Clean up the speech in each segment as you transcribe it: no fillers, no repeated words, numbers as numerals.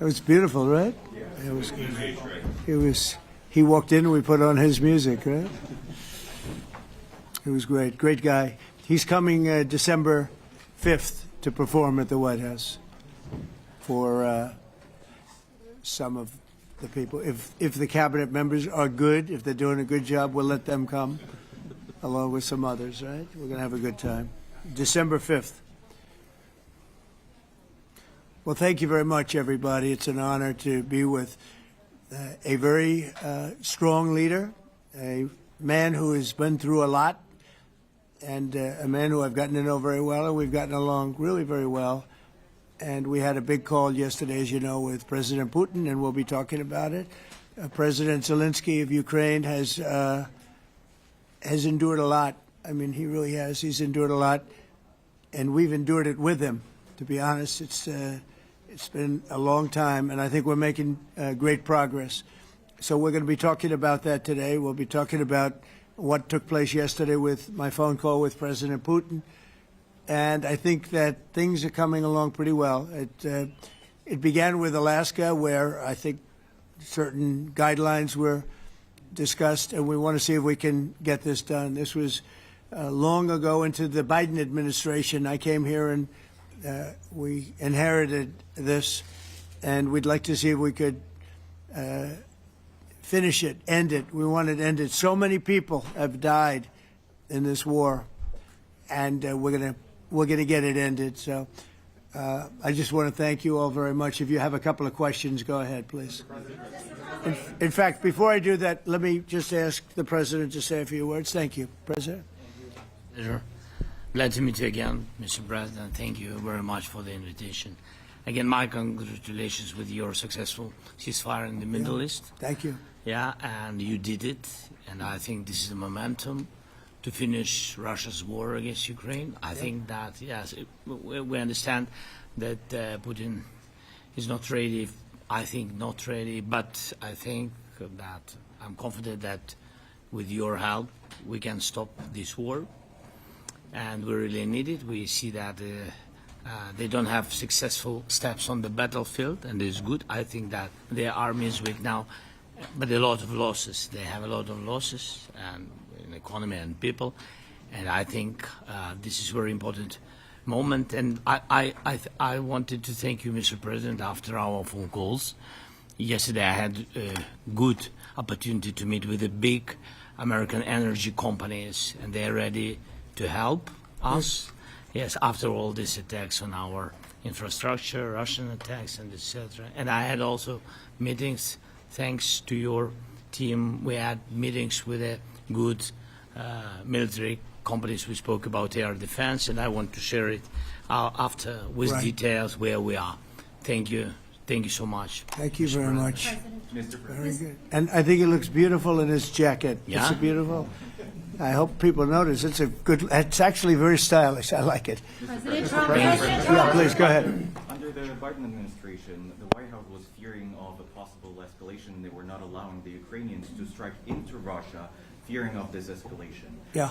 It was beautiful, right? It was good. He walked in and we put on his music, right? It was great. Great guy. He's coming December 5th to perform at the White House for some of the people. If the cabinet members are good, if they're doing a good job, we'll let them come along with some others, right? We're going to have a good time. December 5th. Well, thank you very much, everybody. It's an honor to be with a very strong leader, a man who has been through a lot, and a man who I've gotten to know very well, and we've gotten along really very well. And we had a big call yesterday, as you know, with President Putin, and we'll be talking about it. President Zelenskyy of Ukraine has endured a lot. I mean, he really has. He's endured a lot, and we've endured it with him. To be honest, it's been a long time, and I think we're making great progress. So we're going to be talking about that today. We'll be talking about what took place yesterday with my phone call with President Putin. And I think that things are coming along pretty well. It began with Alaska, where I think certain guidelines were discussed, and we want to see if we can get this done. This was long ago into the Biden administration. I came here and we inherited this, and we'd like to see if we could finish it, end it. We want it ended. So many people have died in this war, and we're gonna get it ended. So I just want to thank you all very much. If you have a couple of questions, go ahead, please. In fact, before I do that, let me just ask the President to say a few words. Thank you, President. Pleasure. Glad to meet you again, Mr. President. Thank you very much for the invitation. Again, my congratulations with your successful ceasefire in the Middle East. Thank you. Yeah, and you did it, and I think this is a momentum to finish Russia's war against Ukraine. I think that, yes, we understand that Putin is not ready. I think not ready, but I think that I'm confident that with your help, we can stop this war. And we really need it. We see that they don't have successful steps on the battlefield, and it's good. I think that their army is weak now, but a lot of losses. They have a lot of losses and in economy and people, and I think this is a very important moment. And I wanted to thank you, Mr. President, after our phone calls. Yesterday I had a good opportunity to meet with the big American energy companies, and they're ready to help us. Yes, after all these attacks on our infrastructure, Russian attacks, and etc. And I had also meetings, thanks to your team. We had meetings with a good military companies. We spoke about air defense, and I want to share it after with details where we are. Thank you. Thank you so much. Thank you very much. Mr. Very good. And I think it looks beautiful in his jacket. Yeah? It's beautiful. I hope people notice. It's a good. It's actually very stylish. I like it. President Trump. Yeah, please go ahead. Under the Biden administration, the White House was fearing of a possible escalation. They were not allowing the Ukrainians to strike into Russia, fearing of this escalation. Yeah.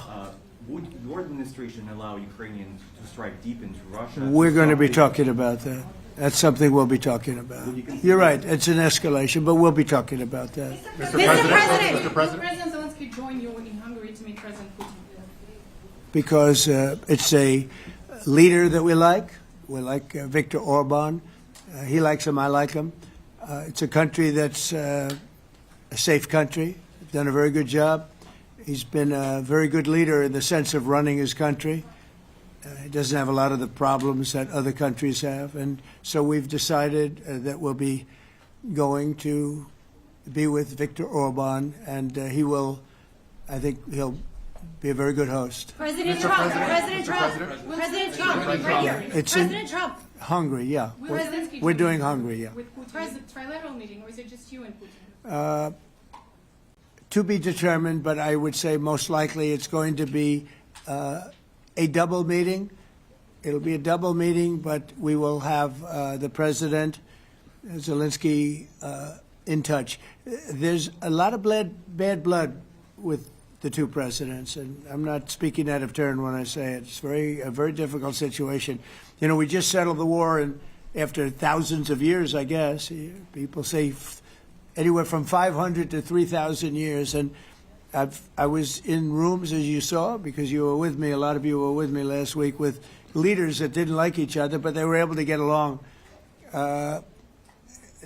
Would your administration allow Ukrainians to strike deep into Russia? We're going to be talking about that. That's something we'll be talking about. You're right. It's an escalation, but we'll be talking about that. Mr. President. Will President Zelenskyy join you in Hungary to meet President Putin? Because it's a leader that we like. We like Viktor Orban. He likes him. I like him. It's a country that's a safe country. Done a very good job. He's been a very good leader in the sense of running his country. He doesn't have a lot of the problems that other countries have. And so we've decided that we'll be going to be with Viktor Orban, and he will, I think he'll be a very good host. President Trump. President Trump. President Trump. It's in President Trump. Hungary, yeah. We're doing Hungary, yeah. With Putin, trilateral meeting, or is it just you and Putin? To be determined, but I would say most likely it's going to be a double meeting. It'll be a double meeting, but we will have the President, Zelenskyy, in touch. There's a lot of bad blood with the two presidents, and I'm not speaking out of turn when I say it. It's a very difficult situation. You know, we just settled the war after thousands of years, I guess. People say anywhere from 500 to 3,000 years. And I was in rooms, as you saw, because you were with me, a lot of you were with me last week, with leaders that didn't like each other, but they were able to get along.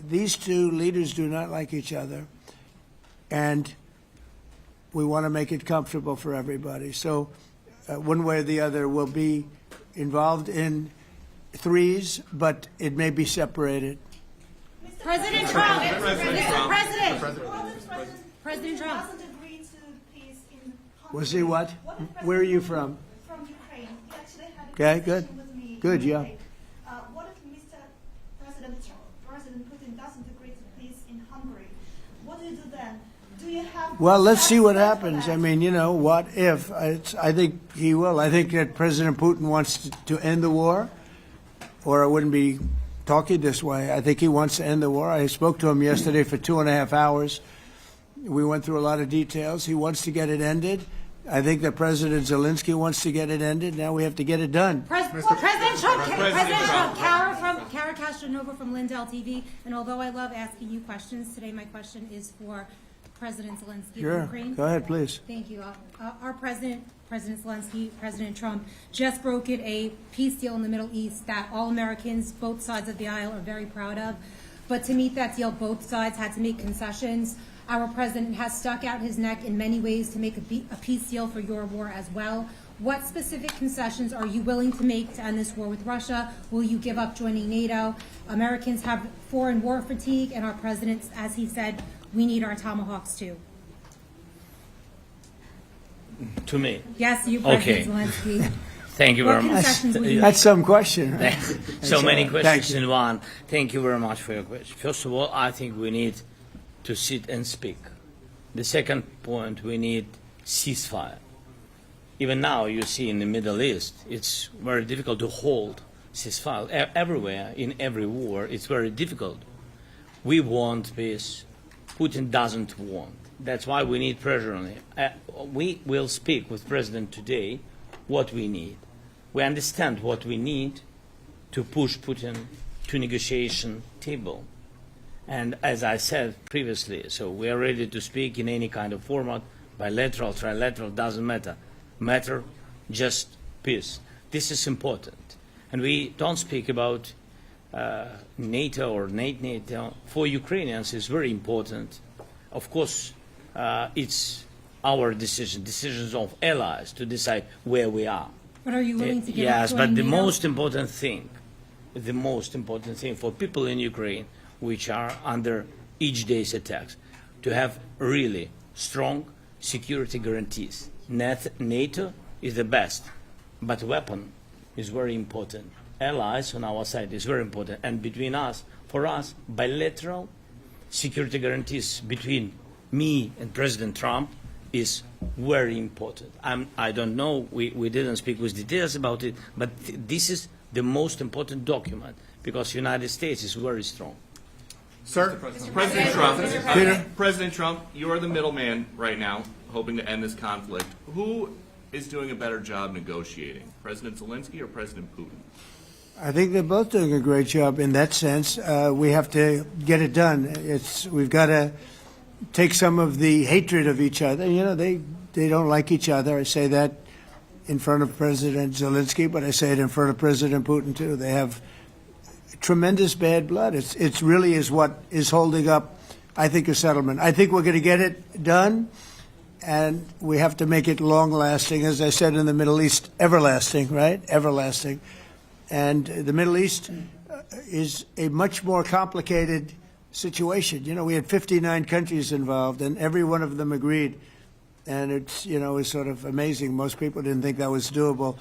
These two leaders do not like each other, and we want to make it comfortable for everybody. So one way or the other will be involved in threes, but it may be separated. President Trump. Mr. President. President Trump. Doesn't agree to peace in Hungary. Was he what? Where are you from? From Ukraine. He actually had a Okay, conversation good. with me. Good, yeah. yesterday. What if President Putin doesn't agree to peace in Hungary? What do you do then? Do you have? Well, let's see what steps for happens. that? I mean, you know, what if? I think he will. I think that President Putin wants to end the war, or I wouldn't be talking this way. I think he wants to end the war. I spoke to him yesterday for 2.5 hours. We went through a lot of details. He wants to get it ended. I think that President Zelenskyy wants to get it ended. Now we have to get it done. President Trump. President Trump. Kara Castronova from Lindell TV. And although I love asking you questions, today my question is for President Zelenskyy of Sure. Ukraine. Go ahead, please. Thank you. Our President Zelenskyy, President Trump, just brokered a peace deal in the Middle East that all Americans, both sides of the aisle, are very proud of. But to meet that deal, both sides had to make concessions. Our president has stuck out his neck in many ways to make a peace deal for your war as well. What specific concessions are you willing to make to end this war with Russia? Will you give up joining NATO? Americans have foreign war fatigue, and our president, as he said, we need our tomahawks too. To me. Yes, you, Okay. President Zelenskyy. Thank you very What much. concessions will you That's some question, right? So many Thank questions you. in one. Thank you very much for your question. First of all, I think we need to sit and speak. The second point, we need ceasefire. Even now, you see in the Middle East, it's very difficult to hold ceasefire. Everywhere, in every war, it's very difficult. We want peace. Putin doesn't want. That's why we need pressure on him. We will speak with President today what we need. We understand what we need to push Putin to negotiation table. And as I said previously, so we are ready to speak in any kind of format, bilateral, trilateral, doesn't matter. Matter just peace. This is important. And we don't speak about NATO or NATO. For Ukrainians, it's very important. Of course, it's our decision, decisions of allies to decide where we are. But are you willing to give Yes, up but joining the NATO? most important thing for people in Ukraine, which are under each day's attacks, to have really strong security guarantees. NATO is the best, but weapon is very important. Allies on our side is very important, and between us, for us, bilateral security guarantees between me and President Trump is very important. I don't know, we didn't speak with details about it, but this is the most important document because the United States is very strong. Sir, President Trump, Peter? President Trump, you are the middleman right now, hoping to end this conflict. Who is doing a better job negotiating, President Zelenskyy or President Putin? I think they're both doing a great job in that sense. We have to get it done. We've got to take some of the hatred of each other. You know, they don't like each other. I say that in front of President Zelenskyy, but I say it in front of President Putin too. They have tremendous bad blood. It really is what is holding up, I think, a settlement. I think we're going to get it done, and we have to make it long-lasting. As I said in the Middle East, everlasting, right? Everlasting. And the Middle East is a much more complicated situation. You know, we had 59 countries involved, and every one of them agreed. And it's, you know, it's sort of amazing. Most people didn't think that was doable.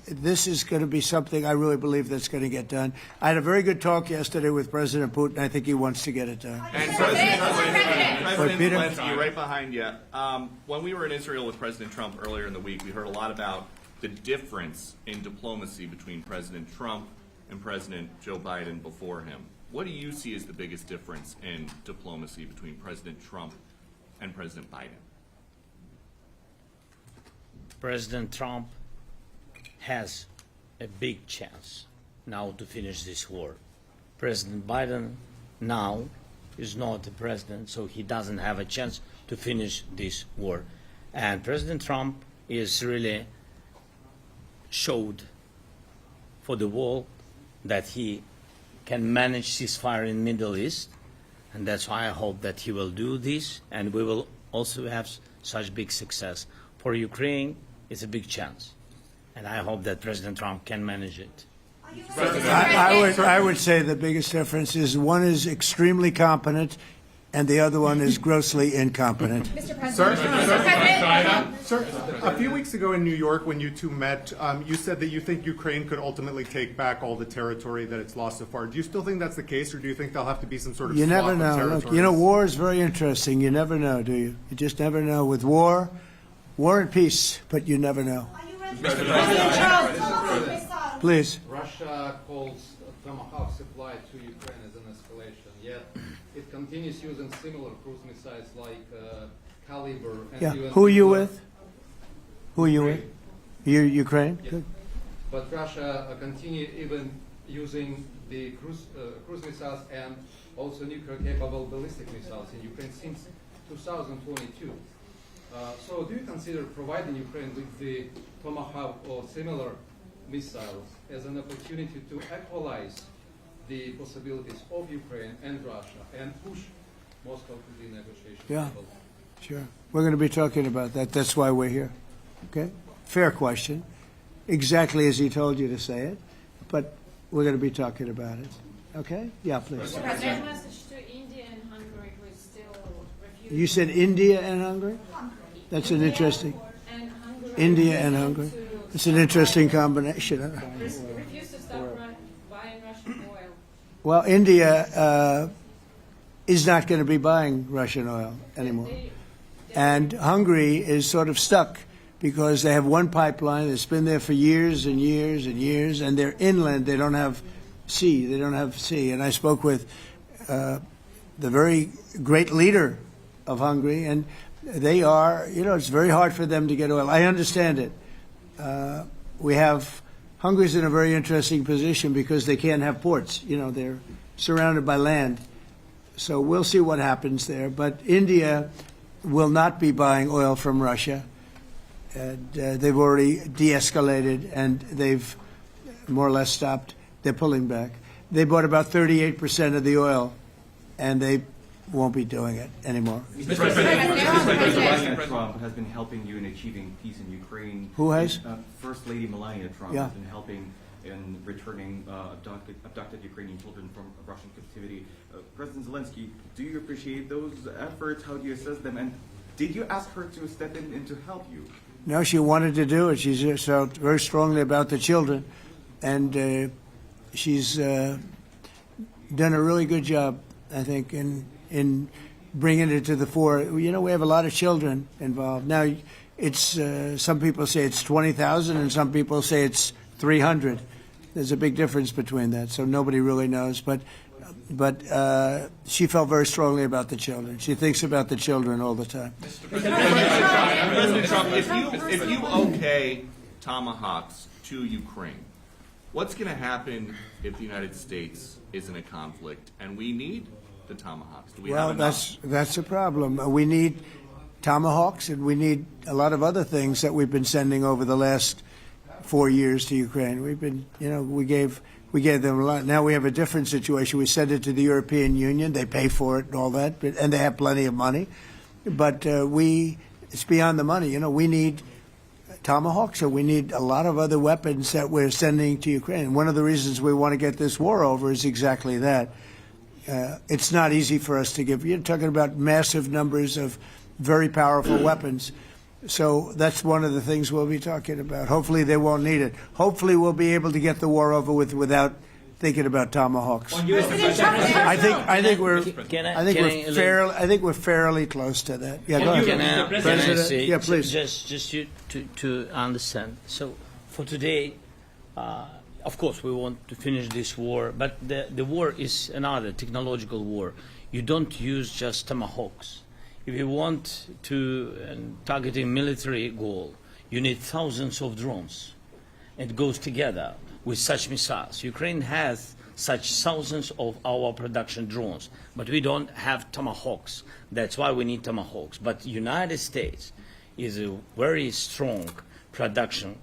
This is going to be something I really believe that's going to get done. I had a very good talk yesterday with President Putin. I think he wants to get it done. And President Peter? Zelenskyy, right behind you. When we were in Israel with President Trump earlier in the week, we heard a lot about the difference in diplomacy between President Trump and President Joe Biden before him. What do you see as the biggest difference in diplomacy between President Trump and President Biden? President Trump has a big chance now to finish this war. President Biden now is not the president, so he doesn't have a chance to finish this war. And President Trump is really showed for the world that he can manage ceasefire in Middle East, and that's why I hope that he will do this, and we will also have such big success. For Ukraine, it's a big chance, and I hope that President Trump can manage it. I would say the biggest difference is one is extremely competent and the other one is grossly incompetent. Mr. President. Sir, a few weeks ago in New York when you two met, you said that you think Ukraine could ultimately take back all the territory that it's lost so far. Do you still think that's the case, or do you think there'll have to be some sort of You swap never of know. territories? Look, you know, war is very interesting. You never know, do you? You just never know. With war and peace, but you never know. Are you ready? President Trump, Please. Russia calls Tomahawk supply to Ukraine as an escalation, yet it continues using similar cruise missiles like Caliber. And Yeah. even Who are you with? Who are you with? You Ukraine? Yes. Good. But Russia continue even using the cruise missiles and also nuclear-capable ballistic missiles in Ukraine since 2022. So do you consider providing Ukraine with the Tomahawk or similar missiles as an opportunity to equalize the possibilities of Ukraine and Russia and push Moscow to the negotiation Yeah. table? Sure. We're going to be talking about that. That's why we're here. Okay? Fair question. Exactly as he told you to say it. But we're going to be talking about it. Okay? Yeah, please. President. Message to India and Hungary, who is still refusing. You said India and Hungary? That's an interesting. And Hungary. India and Hungary. It's an interesting combination. Huh? Refuse to stop buying Russian oil. Well, India is not going to be buying Russian oil anymore. And Hungary is sort of stuck because they have one pipeline that's been there for years and years and years, and they're inland. They don't have sea. They don't have sea. And I spoke with the very great leader of Hungary, and they are, you know, it's very hard for them to get oil. I understand it. Hungary's in a very interesting position because they can't have ports. You know, they're surrounded by land. So we'll see what happens there. But India will not be buying oil from Russia. And they've already de-escalated, and they've more or less stopped. They're pulling back. They bought about 38% of the oil, and they won't be doing it anymore. President Trump has been helping you in achieving peace in Ukraine. Who has? First Lady Melania Trump Yeah. has been helping in returning abducted Ukrainian children from Russian captivity. President Zelensky, do you appreciate those efforts? How do you assess them? And did you ask her to step in and to help you? No, she wanted to do it. She felt very strongly about the children, and she's done a really good job, I think, in bringing it to the fore. You know, we have a lot of children involved. Now, it's some people say it's 20,000, and some people say it's 300. There's a big difference between that, so nobody really knows. But she felt very strongly about the children. She thinks about the children all the time. President Trump, if you okay Tomahawks to Ukraine, what's going to happen if the United States is in a conflict and we need the Tomahawks? Do we have enough? That's a problem. We need Tomahawks, and we need a lot of other things that we've been sending over the last 4 years to Ukraine. We've been, you know, we gave them a lot. Now we have a different situation. We send it to the European Union. They pay for it and all that, and they have plenty of money. But it's beyond the money. You know, we need Tomahawks, or we need a lot of other weapons that we're sending to Ukraine. One of the reasons we want to get this war over is exactly that. It's not easy for us to give. You're talking about massive numbers of very powerful weapons. So that's one of the things we'll be talking about. Hopefully they won't need it. Hopefully we'll be able to get the war over with without thinking about Tomahawks. I think we're fairly close to that. Yeah, go ahead. Can I say, yeah, please. Just to understand. So for today, of course, we want to finish this war, but the war is another technological war. You don't use just Tomahawks. If you want to target a military goal, you need thousands of drones. It goes together. with such missiles. Ukraine has such thousands of our production drones, but we don't have Tomahawks. That's why we need Tomahawks. But the United States is a very strong production,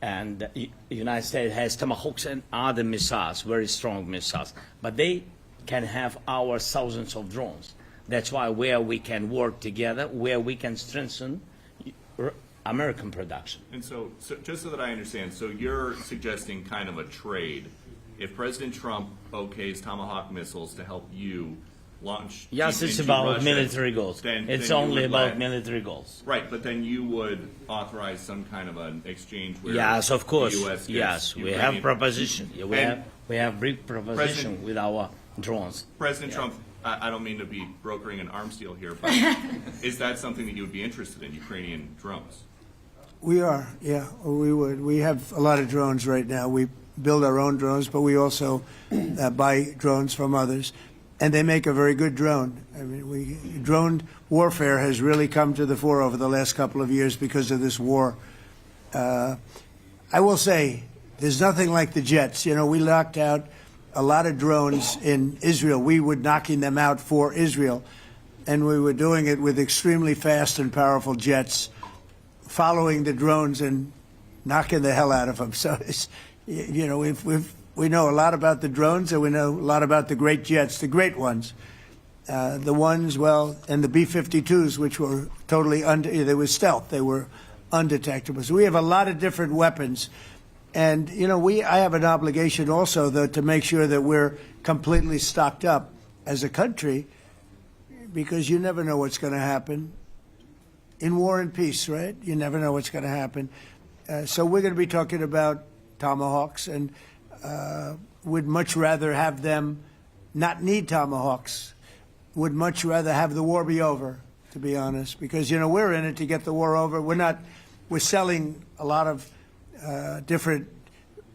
and the United States has Tomahawks and other missiles, very strong missiles, but they can have our thousands of drones. That's why where we can work together, where we can strengthen American production. And so just so that I understand, so you're suggesting kind of a trade. If President Trump okays Tomahawk missiles to help you launch Yes, it's into about Russia, military goals. It's only about military goals. Right, but then you would authorize some kind of an exchange where Yes, of course. the U.S. gets Yes, we Ukrainian- have proposition. Yeah, we have big proposition President- with our drones. President Trump, I don't mean to be brokering an arms deal here, but is that something that you would be interested in, Ukrainian drones? We are, yeah, we would. We have a lot of drones right now. We build our own drones, but we also buy drones from others, and they make a very good drone. I mean, drone warfare has really come to the fore over the last couple of years because of this war. I will say, there's nothing like the jets. You know, we knocked out a lot of drones in Israel. We were knocking them out for Israel, and we were doing it with extremely fast and powerful jets, following the drones and knocking the hell out of them. So, you know, we know a lot about the drones, and we know a lot about the great jets, the great ones. The ones, well, and the B-52s, which were totally they were stealth. They were undetectable. So we have a lot of different weapons. And, you know, I have an obligation also, though, to make sure that we're completely stocked up as a country, because you never know what's going to happen. In war and peace, right? You never know what's going to happen. So we're going to be talking about Tomahawks, and would much rather have them not need Tomahawks. Would much rather have the war be over, to be honest, because, you know, we're in it to get the war over. We're selling a lot of different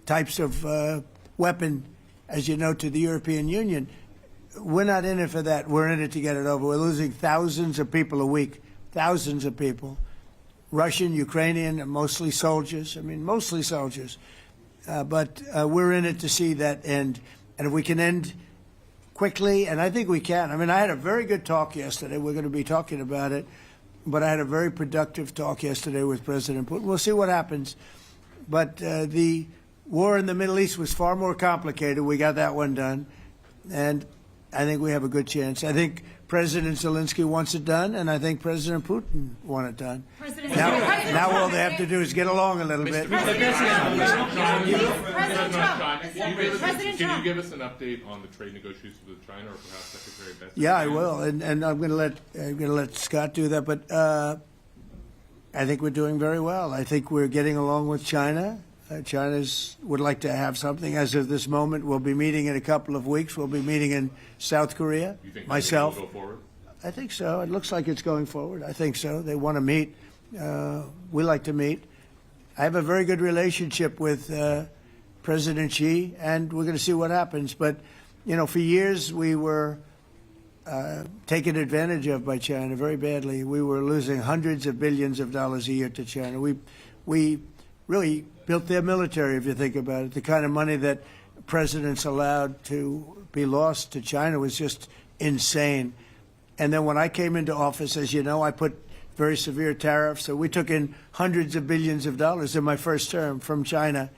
types of weapon, as you know, to the European Union. We're not in it for that. We're in it to get it over. We're losing thousands of people a week. Thousands of people, Russian, Ukrainian, and mostly soldiers. I mean, mostly soldiers. But we're in it to see that end. And if we can end quickly, and I think we can. I mean, I had a very good talk yesterday. We're going to be talking about it. But I had a very productive talk yesterday with President Putin. We'll see what happens. But the war in the Middle East was far more complicated. We got that one done. And I think we have a good chance. I think President Zelenskyy wants it done, and I think President Putin wants it done. Now all they have to do is get along a little bit. Can you give us an update on the trade negotiations with China, or perhaps Secretary Bessent? Yeah, I will, and I'm going to let Scott do that. But I think we're doing very well. I think we're getting along with China. China would like to have something. As of this moment, we'll be meeting in a couple of weeks. We'll be meeting in South Korea. You think myself. will go forward? I think so. It looks like it's going forward. I think so. They want to meet. We like to meet. I have a very good relationship with President Xi, and we're going to see what happens. But, you know, for years we were taken advantage of by China very badly. We were losing hundreds of billions of dollars a year to China. We really built their military, if you think about it. The kind of money that presidents allowed to be lost to China was just insane. And then when I came into office, as you know, I put very severe tariffs. So we took in hundreds of billions of dollars in my first term from China.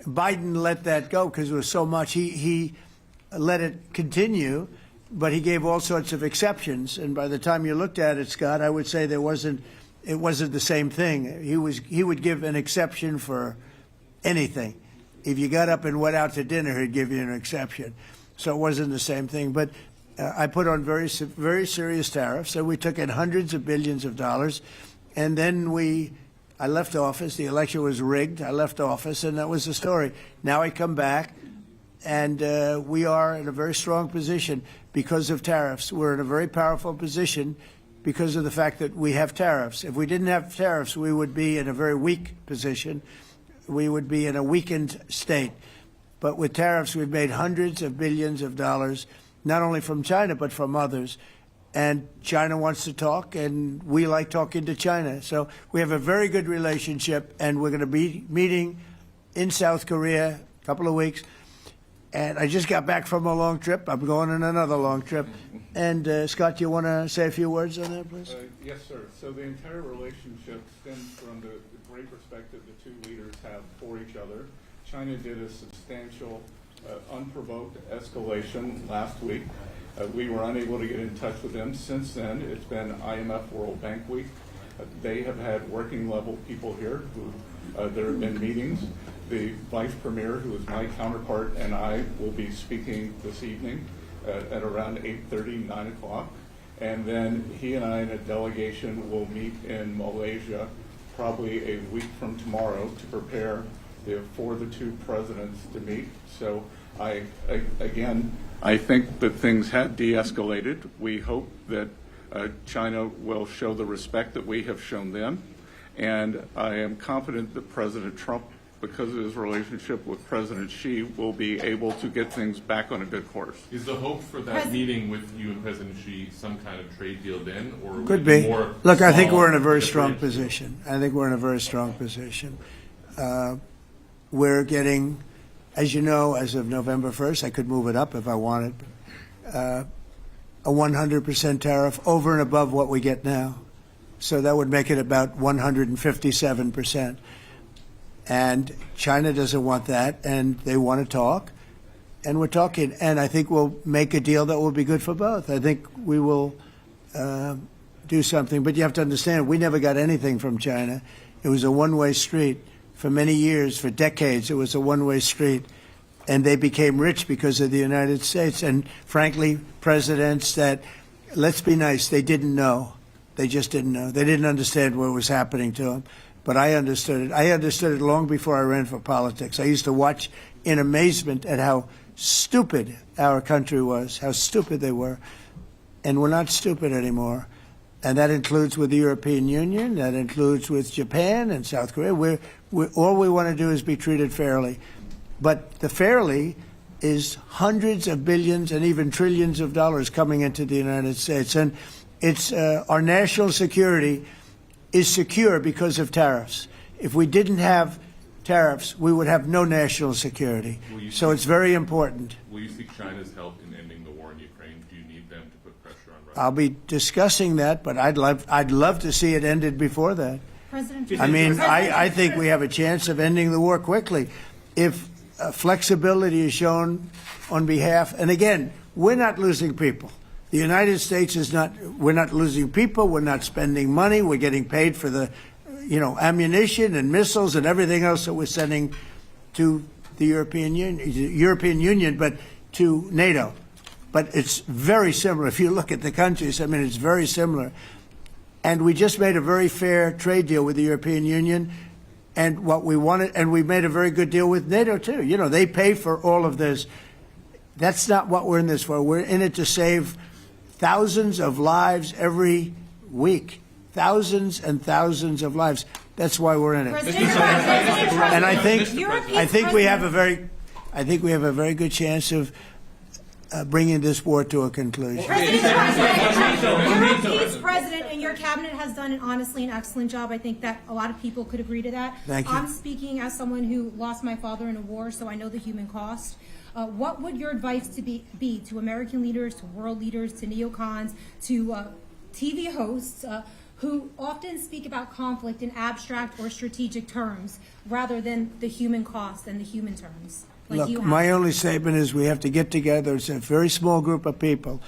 Biden let that go because it was so much. He let it continue, but he gave all sorts of exceptions. And by the time you looked at it, Scott, I would say it wasn't the same thing. He would give an exception for anything. If you got up and went out to dinner, he'd give you an exception. So it wasn't the same thing. But I put on very serious tariffs. So we took in hundreds of billions of dollars. And then I left office. The election was rigged. I left office, and that was the story. Now I come back, and we are in a very strong position because of tariffs. We're in a very powerful position because of the fact that we have tariffs. If we didn't have tariffs, we would be in a very weak position. We would be in a weakened state. But with tariffs, we've made hundreds of billions of dollars, not only from China, but from others. And China wants to talk, and we like talking to China. So we have a very good relationship, and we're going to be meeting in South Korea, a couple of weeks. And I just got back from a long trip. I'm going on another long trip. And Scott, you want to say a few words on that, please? Yes, sir. So the entire relationship stems from the great respect that the two leaders have for each other. China did a substantial, unprovoked escalation last week. We were unable to get in touch with them. Since then, it's been IMF World Bank Week. They have had working level people here who there have been meetings. The Vice Premier, who is my counterpart, and I will be speaking this evening at around 8:30, 9 o'clock. And then he and I and a delegation will meet in Malaysia probably a week from tomorrow to prepare for the two presidents to meet. So I think that things have de-escalated. We hope that China will show the respect that we have shown them. And I am confident that President Trump, because of his relationship with President Xi, will be able to get things back on a good course. Is the hope for that meeting with you and President Xi some kind of trade deal then, or could be more? Look, I think we're in a very strong position. We're getting, as you know, as of November 1st, I could move it up if I wanted, a 100% tariff over and above what we get now. So that would make it about 157%. And China doesn't want that, and they want to talk, and we're talking. And I think we'll make a deal that will be good for both. I think we will do something. But you have to understand, we never got anything from China. It was a one-way street. For many years, for decades, it was a one-way street. And they became rich because of the United States. And frankly, presidents that, let's be nice, they didn't know. They just didn't know. They didn't understand what was happening to them. But I understood it. I understood it long before I ran for politics. I used to watch in amazement at how stupid our country was, how stupid they were. And we're not stupid anymore. And that includes with the European Union. That includes with Japan and South Korea. All we want to do is be treated fairly. But the fairly is hundreds of billions and even trillions of dollars coming into the United States. And it's our national security is secure because of tariffs. If we didn't have tariffs, we would have no national security. So it's very important. Will you seek China's help in ending the war in Ukraine? Do you need them to put pressure on Russia? I'll be discussing that, but I'd love to see it ended before that. I think we have a chance of ending the war quickly if flexibility is shown on behalf. And again, we're not losing people. The United States is not. We're not losing people. We're not spending money. We're getting paid for the, ammunition and missiles and everything else that we're sending to the European Union, but to NATO. But it's very similar. If you look at the countries, it's very similar. And we just made a very fair trade deal with the European Union, and what we wanted, and we made a very good deal with NATO too. They pay for all of this. That's not what we're in this for. We're in it to save thousands of lives every week. Thousands and thousands of lives. That's why we're in it. And I think we have a very good chance of bringing this war to a conclusion. Europe's president and your cabinet has done honestly an excellent job. I think that a lot of people could agree to that. Thank you. I'm speaking as someone who lost my father in a war, so I know the human cost. What would your advice be to American leaders, to world leaders, to neocons, to TV hosts who often speak about conflict in abstract or strategic terms rather than the human cost and the human terms? Look, my only statement is we have to get together. It's a very small group of people.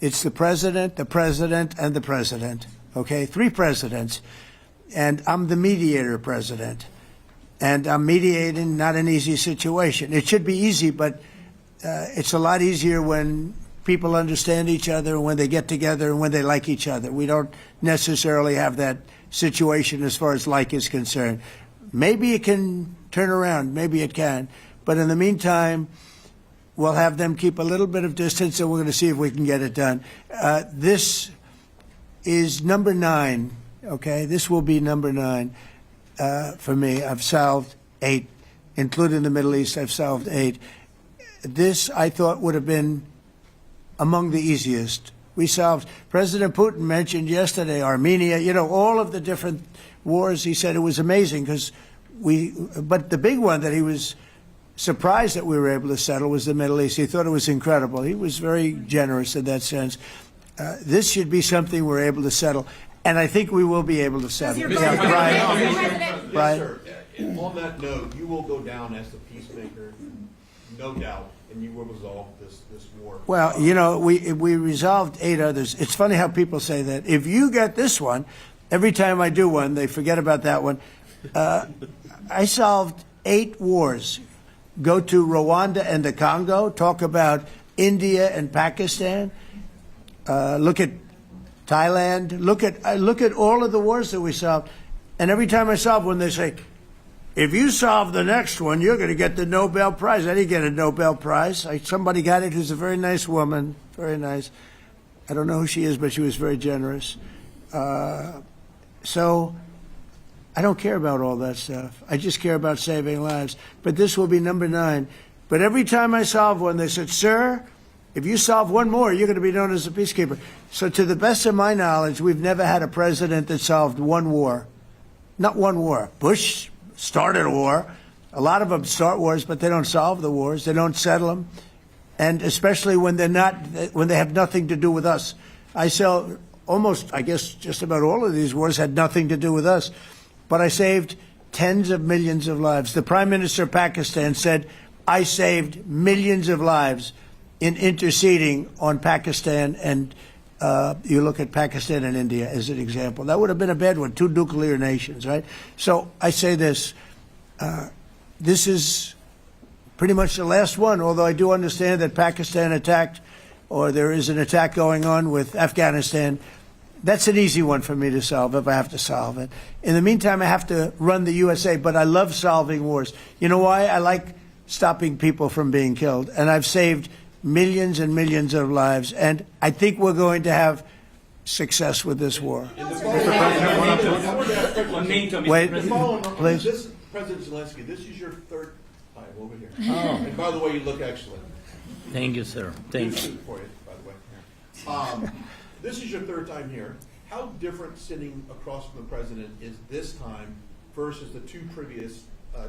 It's the president, and the president. Okay, 3 presidents. And I'm the mediator president. And I'm mediating not an easy situation. It should be easy, but it's a lot easier when people understand each other, and when they get together, and when they like each other. We don't necessarily have that situation as far as like is concerned. Maybe it can turn around. Maybe it can. But in the meantime, we'll have them keep a little bit of distance, and we're going to see if we can get it done. This is number 9, okay? This will be number 9 for me. I've solved 8, including the Middle East. I've solved 8. This, I thought, would have been among the easiest. President Putin mentioned yesterday Armenia, all of the different wars. He said it was amazing because but the big one that he was surprised that we were able to settle was the Middle East. He thought it was incredible. He was very generous in that sense. This should be something we're able to settle, and I think we will be able to settle. Yes, sir. On that note, you will go down as the peacemaker, no doubt, and you will resolve this war. Well, you know, we resolved 8 others. It's funny how people say that. If you get this one, every time I do one, they forget about that one. I solved 8 wars. Go to Rwanda and the Congo, talk about India and Pakistan, look at Thailand, look at all of the wars that we solved. And every time I solve one, they say, if you solve the next one, you're going to get the Nobel Prize. I didn't get a Nobel Prize. Somebody got it who's a very nice woman, very nice. I don't know who she is, but she was very generous. So I don't care about all that stuff. I just care about saving lives. But this will be number 9. But every time I solve one, they said, sir, if you solve one more, you're going to be known as a peacekeeper. So to the best of my knowledge, we've never had a president that solved one war. Not one war. Bush started a war. A lot of them start wars, but they don't solve the wars. They don't settle them. And especially when they have nothing to do with us. I guess just about all of these wars had nothing to do with us. But I saved tens of millions of lives. The Prime Minister of Pakistan said, I saved millions of lives in interceding on Pakistan, and you look at Pakistan and India as an example. That would have been a bad one, 2 nuclear nations, right? So I say this, this is pretty much the last one, although I do understand that Pakistan attacked, or there is an attack going on with Afghanistan. That's an easy one for me to solve if I have to solve it. In the meantime, I have to run the USA, but I love solving wars. You know why? I like stopping people from being killed, and I've saved millions and millions of lives, and I think we're going to have success with this war. Wait, please. This, President Zelensky, this is your 3rd time over here. Oh. And by the way, you look excellent. Thank you, sir. Thank you. For you, by the way. This is your 3rd time here. How different sitting across from the president is this time versus the 2 previous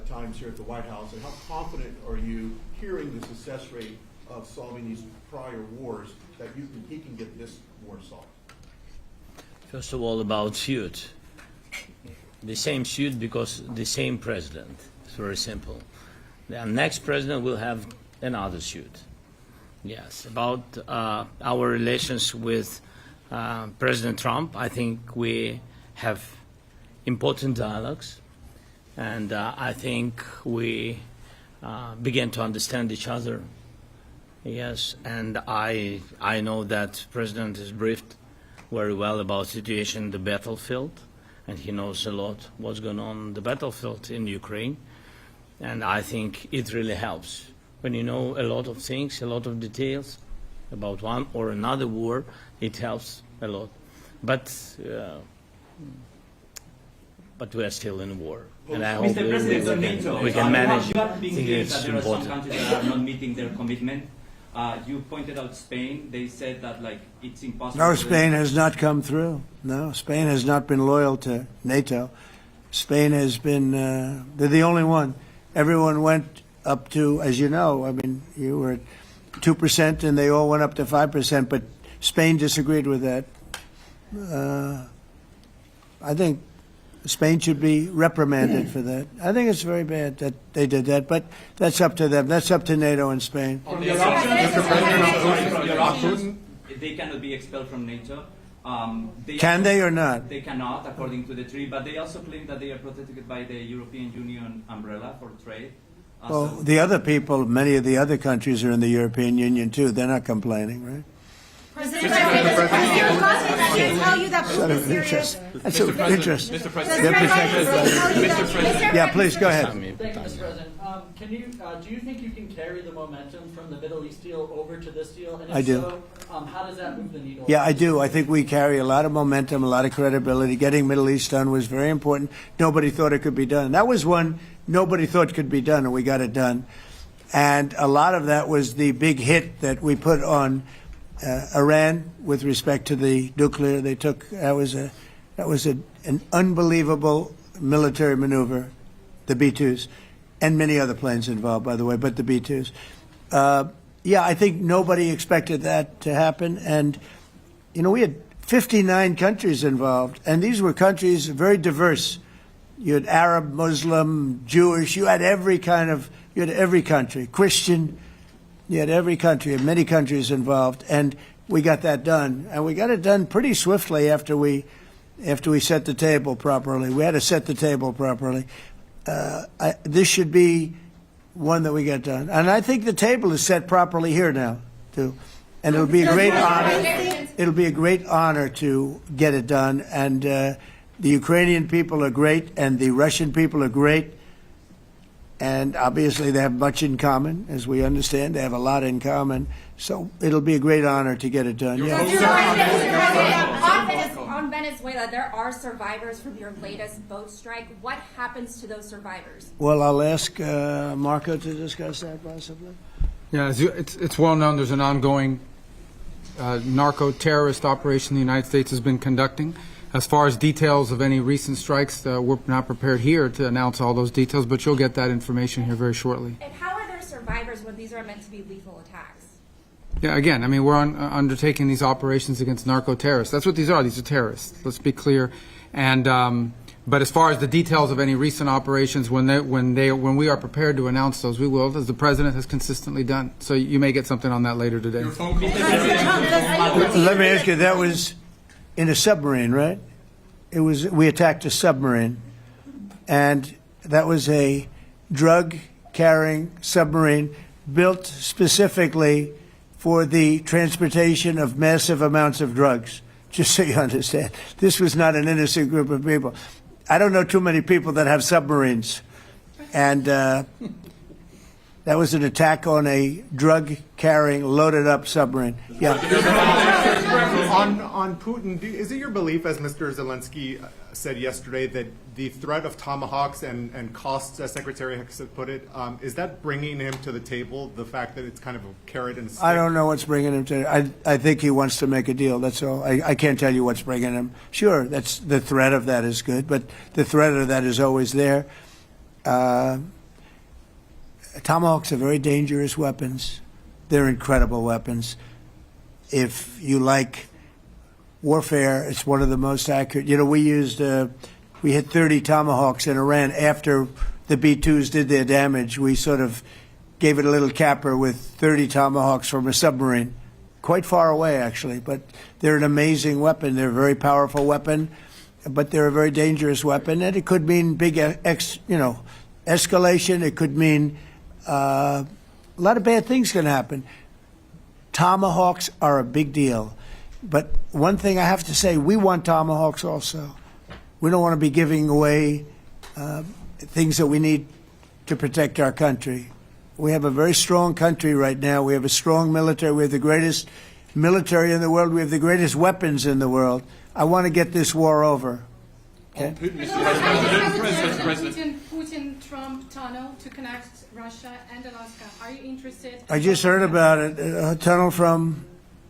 times here at the White House, and how confident are you hearing the success rate of solving these prior wars that he can get this war solved? First of all, about suit. The same suit because the same president. It's very simple. The next president will have another suit. Yes. About our relations with President Trump, I think we have important dialogues, and I think we begin to understand each other. Yes, and I know that President is briefed very well about the situation in the battlefield, and he knows a lot what's going on in the battlefield in Ukraine, and I think it really helps. When you know a lot of things, a lot of details about one or another war, it helps a lot. But we are still in war, and I hope we can manage. I think it's important. There are some countries that are not meeting their commitment. You pointed out Spain. They said that it's impossible. No, Spain has not come through. No, Spain has not been loyal to NATO. Spain has been. They're the only one. Everyone went up to, as you know, I mean, you were at 2%, and they all went up to 5%. But Spain disagreed with that. I think Spain should be reprimanded for that. I think it's very bad that they did that, but that's up to them. That's up to NATO and Spain. They cannot be expelled from NATO. Can they or not? They cannot, according to the treaty, but they also claim that they are protected by the European Union umbrella for trade. Well, the other people, many of the other countries are in the European Union too. They're not complaining, right? President Zelenskyy tell you that Putin is serious. That's of interest. Mr. President. Yeah, please go ahead. Thank you, Mr. President. Do you think you can carry the momentum from the Middle East deal over to this deal? And if I do. So, how does that move the needle? Yeah, I do. I think we carry a lot of momentum, a lot of credibility. Getting Middle East done was very important. Nobody thought it could be done. That was one nobody thought could be done, and we got it done. And a lot of that was the big hit that we put on Iran with respect to the nuclear. They took that was an unbelievable military maneuver the B-2s, and many other planes involved, by the way, but the B-2s. Yeah, I think nobody expected that to happen. And, you know, we had 59 countries involved, and these were countries very diverse. You had Arab, Muslim, Jewish, you had every country, Christian, you had every country, and many countries involved, and we got that done. And we got it done pretty swiftly after we set the table properly. We had to set the table properly. This should be one that we get done. And I think the table is set properly here now, too. And it'll be a great honor. It'll be a great honor to get it done. And the Ukrainian people are great, and the Russian people are great. And obviously they have much in common, as we understand. They have a lot in common. So it'll be a great honor to get it done. On Venezuela, there are survivors from your latest boat strike. What happens to those survivors? Well, I'll ask Marco to discuss that possibly. Yeah, it's well known there's an ongoing narco-terrorist operation the United States has been conducting. As far as details of any recent strikes, we're not prepared here to announce all those details, but you'll get that information here very shortly. And how are there survivors when these are meant to be lethal attacks? Yeah, again, I mean, we're undertaking these operations against narco-terrorists. That's what these are. These are terrorists. Let's be clear. And but as far as the details of any recent operations, when we are prepared to announce those, we will, as the president has consistently done. So you may get something on that later today. Let me ask you, that was in a submarine, right? We attacked a submarine, and that was a drug-carrying submarine built specifically for the transportation of massive amounts of drugs, just so you understand. This was not an innocent group of people. I don't know too many people that have submarines. And that was an attack on a drug-carrying, loaded-up submarine. Yeah. On Putin, is it your belief, as Mr. Zelenskyy said yesterday, that the threat of tomahawks and costs, as Secretary Hicks put it, is that bringing him to the table, the fact that it's kind of a carrot and a stick? I don't know what's bringing him to it. I think he wants to make a deal, that's all. I can't tell you what's bringing him. Sure, that's the threat of that is good, but the threat of that is always there. Tomahawks are very dangerous weapons. They're incredible weapons. If you like warfare, it's one of the most accurate. You know, we hit 30 Tomahawks in Iran after the B-2s did their damage. We sort of gave it a little capper with 30 Tomahawks from a submarine, quite far away actually. But they're an amazing weapon. They're a very powerful weapon, but they're a very dangerous weapon. And it could mean big, escalation. It could mean a lot of bad things can happen. Tomahawks are a big deal. But one thing I have to say, we want Tomahawks also. We don't want to be giving away things that we need to protect our country. We have a very strong country right now. We have a strong military. We have the greatest military in the world. We have the greatest weapons in the world. I want to get this war over. Okay? Putin-Trump tunnel to connect Russia and Alaska. Are you interested? I just heard about it. A tunnel from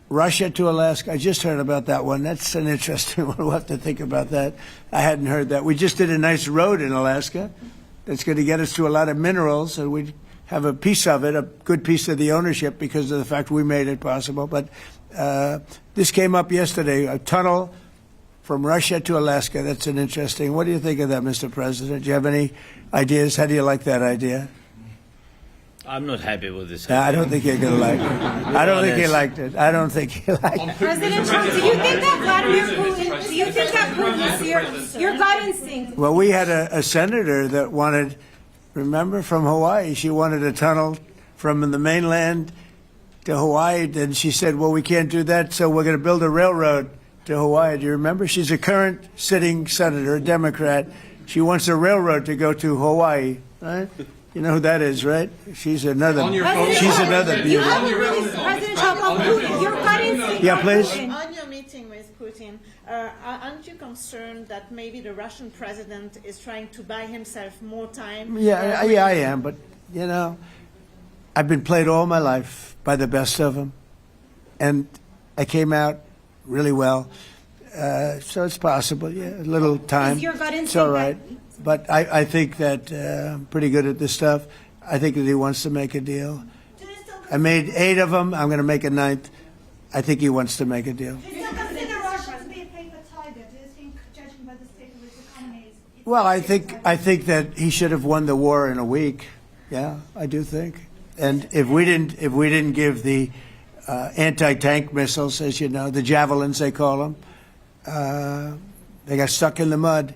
Russia to Alaska. I just heard about that one. That's an interesting one. We'll have to think about that. I hadn't heard that. We just did a nice road in Alaska that's going to get us to a lot of minerals, and we have a piece of it, a good piece of the ownership because of the fact we made it possible. But this came up yesterday, a tunnel from Russia to Alaska. That's an interesting. What do you think of that, Mr. President? Do you have any ideas? How do you like that idea? I'm not happy with this. I don't think you're going to like it. I don't think he liked it. I don't think he liked it. President Trump, do you think that Vladimir Putin, do you think that Putin's your gut instinct? Well, we had a senator that wanted, remember, from Hawaii, she wanted a tunnel from the mainland to Hawaii. Then she said, well, we can't do that, so we're going to build a railroad to Hawaii. Do you remember? She's a current sitting senator, a Democrat. She wants a railroad to go to Hawaii, right? You know who that is, right? She's another beauty. President Trump, on Putin, your gut instinct. Yeah, please. On your meeting with Putin, aren't you concerned that maybe the Russian president is trying to buy himself more time? Yeah, I am. But, you know, I've been played all my life by the best of them. And I came out really well. So it's possible, yeah, a little time. Is your gut instinct it's all right. But I think that I'm pretty good at this stuff. I think that he wants to make a deal. I made 8 of them. I'm going to make a 9th. I think he wants to make a deal. Do you still consider Russia to be a paper tiger? Do you think, judging by the state of its economy, Well, I think that he should have won the war in a week. Yeah, I do think. And if we didn't give the anti-tank missiles, as you know, the javelins they call them, they got stuck in the mud.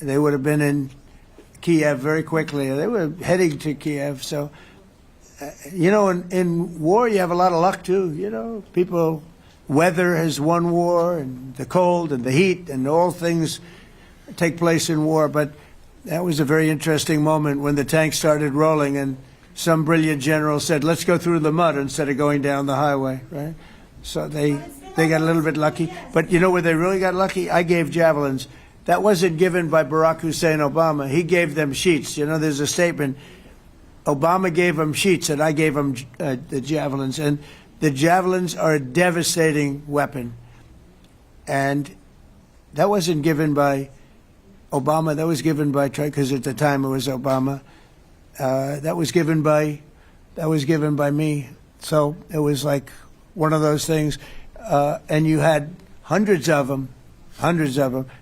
They would have been in Kiev very quickly. They were heading to Kiev. So, you know, in war you have a lot of luck too. You know, weather has won war, and the cold and the heat and all things take place in war. But that was a very interesting moment when the tanks started rolling and some brilliant general said, let's go through the mud instead of going down the highway, right? So they got a little bit lucky. But you know where they really got lucky? I gave javelins. That wasn't given by Barack Hussein Obama. He gave them sheets. You know, there's a statement. Obama gave them sheets and I gave them the javelins. And the javelins are a devastating weapon. And that wasn't given by Obama. That was given by, because at the time it was Obama. That was given by me. So it was like one of those things. And you had hundreds of them.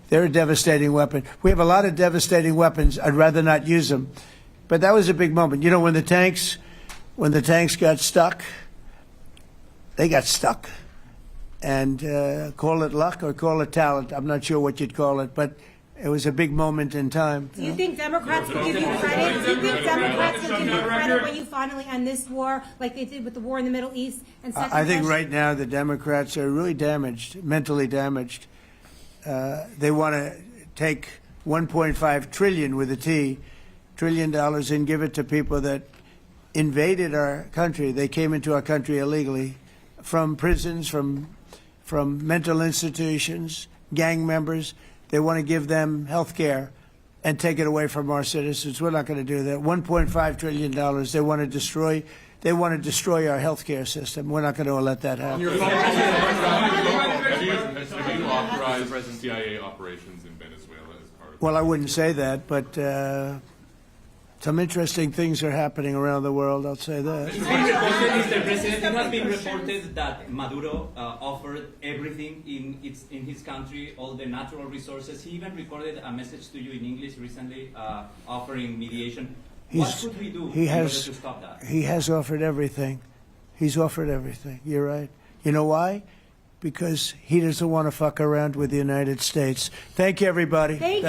They're a devastating weapon. We have a lot of devastating weapons. I'd rather not use them. But that was a big moment. You know, when the tanks got stuck, they got stuck. And call it luck or call it talent. I'm not sure what you'd call it, but it was a big moment in time. Do you think Democrats will give you credit? Do you think Democrats will give you credit when you finally end this war, like they did with the war in the Middle East? And second I think question, right now the Democrats are really damaged, mentally damaged. They want to take $1.5 trillion with a T, $1 trillion, and give it to people that invaded our country. They came into our country illegally from prisons, from mental institutions, gang members. They want to give them health care and take it away from our citizens. We're not going to do that. $1.5 trillion. They want to destroy. They want to destroy our health care system. We're not going to let that happen. Have you authorized CIA operations in Venezuela as part of? Well, I wouldn't say that, but some interesting things are happening around the world. I'll say that. Mr. President, it has been reported that Maduro offered everything in his country, all the natural resources. He even recorded a message to you in English recently, offering mediation. What could we do in order to stop that? He has offered everything. He's offered everything. You're right. You know why? Because he doesn't want to fuck around with the United States. Thank you, everybody. Thank you.